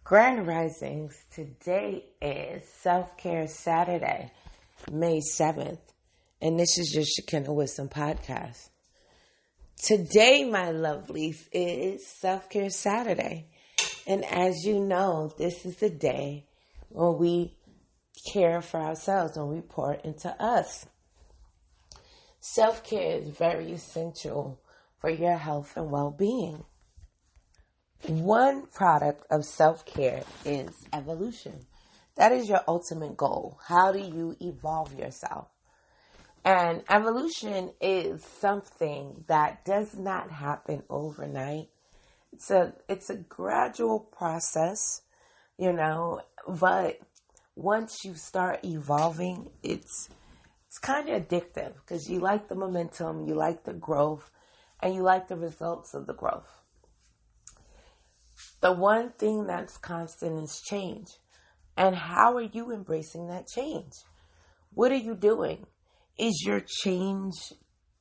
Grand Risings. Today is Self-Care Saturday, May 7th, and this is your Shekinah Wisdom podcast. Today, my lovelies, is Self-Care Saturday, and as you know, this is the day when we care for ourselves, when we pour into us. Self-care is very essential for your health and well-being. One product of self-care is evolution. That is your ultimate goal. How do you evolve yourself? And evolution is something that does not happen overnight. It's a gradual process, but once you start evolving, it's kind of addictive because you like the momentum, you like the growth, and you like the results of the growth. The one thing that's constant is change. And how are you embracing that change? What are you doing? Is your change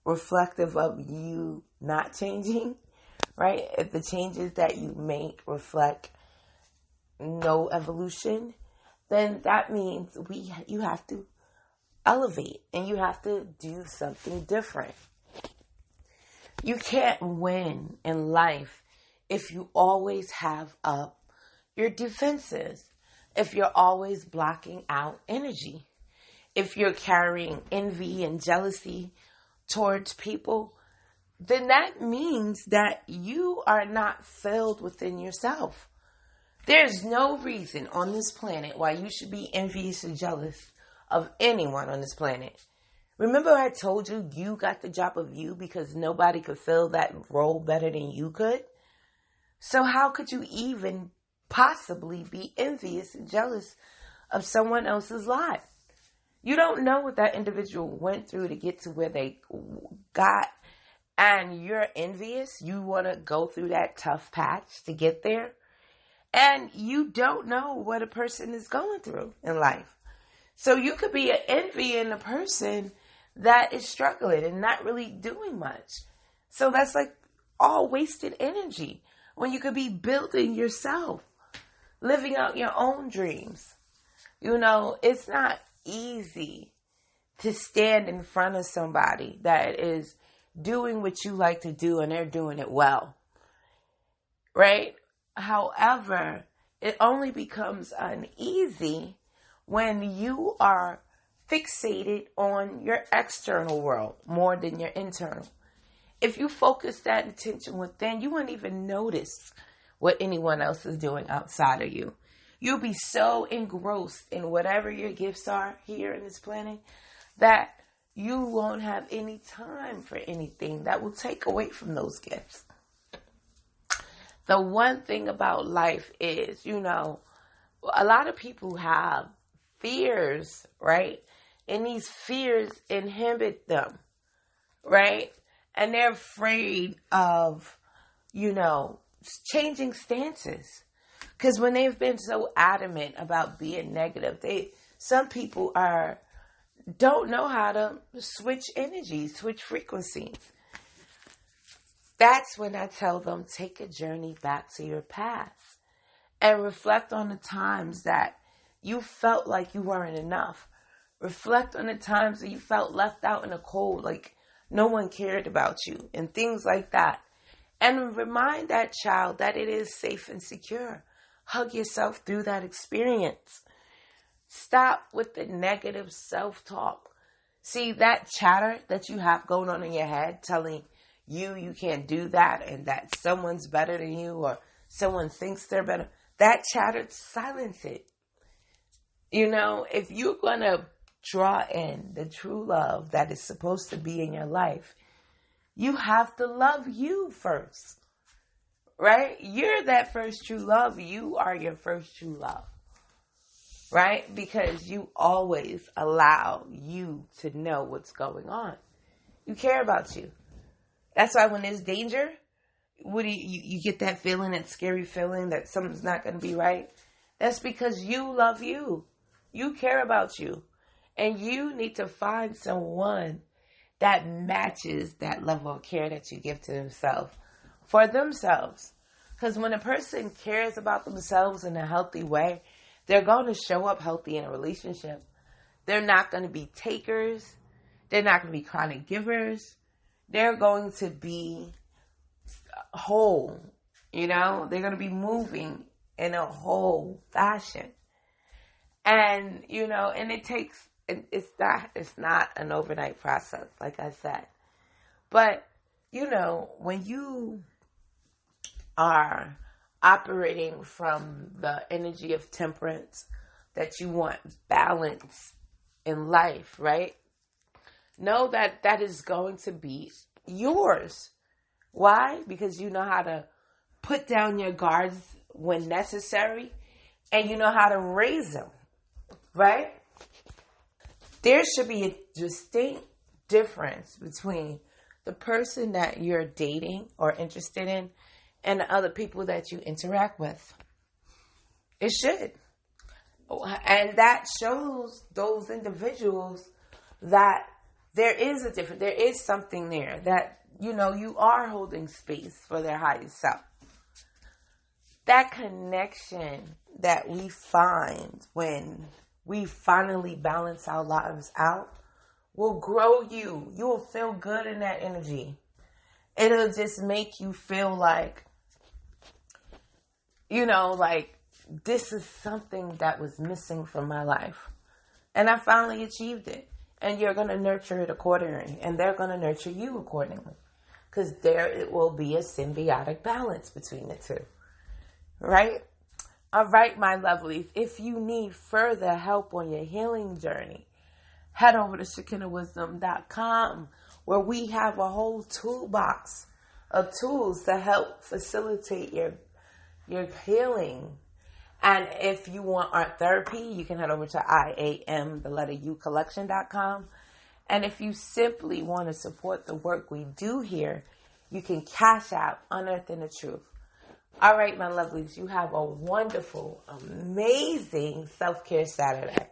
reflective of you not changing? Right? If the changes that you make reflect no evolution, then that means you have to elevate and you have to do something different. You can't win in life if you always have up your defenses, if you're always blocking out energy, if you're carrying envy and jealousy towards people, then that means that you are not filled within yourself. There's no reason on this planet why you should be envious and jealous of anyone on this planet. Remember I told you you got the job of you because nobody could fill that role better than you could? So how could you even possibly be envious and jealous of someone else's lot? You don't know what that individual went through to get to where they got, and you're envious. You want to go through that tough patch to get there, and you don't know what a person is going through in life. So you could be envying a person that is struggling and not really doing much. So that's like all wasted energy. When you could be building yourself, living out your own dreams. It's not easy to stand in front of somebody that is doing what you like to do and they're doing it well. Right? However, it only becomes uneasy when you are fixated on your external world more than your internal. If you focus that attention within, you won't even notice what anyone else is doing outside of you. You'll be so engrossed in whatever your gifts are here in this planet that you won't have any time for anything that will take away from those gifts. The one thing about life is, a lot of people have fears, right? And these fears inhibit them, right? And they're afraid of, changing stances. Because when they've been so adamant about being negative, some people don't know how to switch energies, switch frequencies. That's when I tell them, take a journey back to your past and reflect on the times that you felt like you weren't enough. Reflect on the times that you felt left out in the cold, like no one cared about you and things like that. And remind that child that it is safe and secure. Hug yourself through that experience. Stop with the negative self-talk. See, that chatter that you have going on in your head telling you can't do that and that someone's better than you or someone thinks they're better. That chatter, silence it. If you're going to draw in the true love that is supposed to be in your life, you have to love you first, right? You're that first true love. You are your first true love, right? Because you always allow you to know what's going on. You care about you. That's why when there's danger, what do you get that feeling, that scary feeling that something's not going to be right? That's because you love you. You care about you. And you need to find someone that matches that level of care that you give to themselves for themselves. Because when a person cares about themselves in a healthy way, they're going to show up healthy in a relationship. They're not going to be takers. They're not going to be chronic givers. They're going to be whole. They're going to be moving in a whole fashion. And, and it's not an overnight process, like I said. But, when you are operating from the energy of temperance, that you want balance in life, right? Know that that is going to be yours. Why? Because you know how to put down your guards when necessary, and you know how to raise them, right? There should be a distinct difference between the person that you're dating or interested in and the other people that you interact with. It should. And that shows those individuals that there is a difference. There is something there that, you are holding space for their higher self. That connection that we find when we finally balance our lives out will grow you. You will feel good in that energy. It'll just make you feel like, like this is something that was missing from my life. And I finally achieved it. And you're going to nurture it accordingly. And they're going to nurture you accordingly. Because it will be a symbiotic balance between the two. Right? All right, my lovelies. If you need further help on your healing journey, head over to ShekinahWisdom.com, where we have a whole toolbox of tools to help facilitate your healing. And if you want art therapy, you can head over to IAM collection.com. And if you simply want to support the work we do here, you can cash out Unearthing the Truth. All right, my lovelies, you have a wonderful, amazing self-care Saturday.